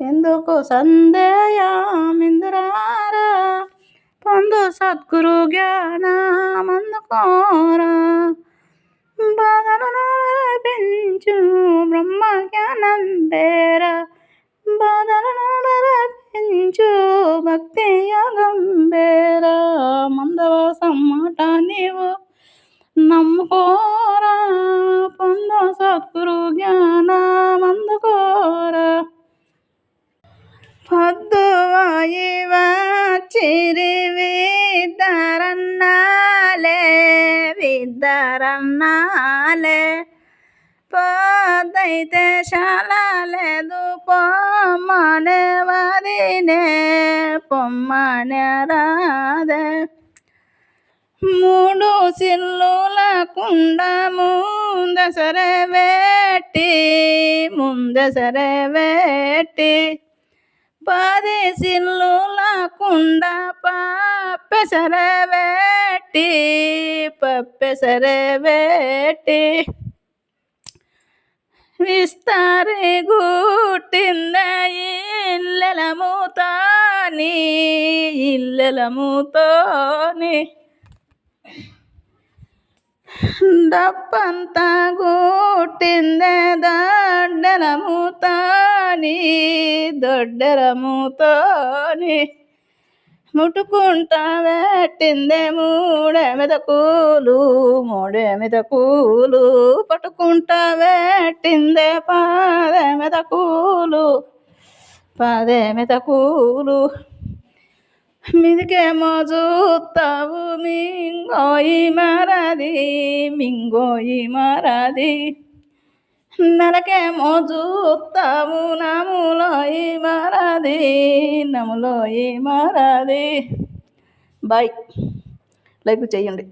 ఎందుకు సందేహమిందురారా పొందు సద్గురు జ్ఞానమందుకోరా బాధలను నరపించు బ్రహ్మ జ్ఞానం బేరా బాధలను నరపించు భక్తి యోగం బేరా మందవాసం మాట నీవు నమ్ముకోరా పొందు సద్గురు జ్ఞానమందుకోరా పొద్దువాయి వచ్చిరి విద్దరన్నాలే పొద్దైతే చాలా లేదు పొమ్మనే వదినే పొమ్మనే రాదే మూడు సిల్లుల కుండ ముందసరే వేట్టి 10 సిల్లుల కుండ పప్పెసరే వేట్టి విస్తారి గుట్టింద ఇల్లెలముతోని డప్పంతా గుట్టిందే దొడ్డెలముతోని ముట్టుకుంటా పెట్టిందే మూడే మెదకులు పట్టుకుంటా పెట్టిందే పదే మెదకులు మీదికేమో చూస్తావు మింగోయి మరది నెలకేమో చూస్తావు నములోయి మరది బాయ్. లైక్ చేయండి.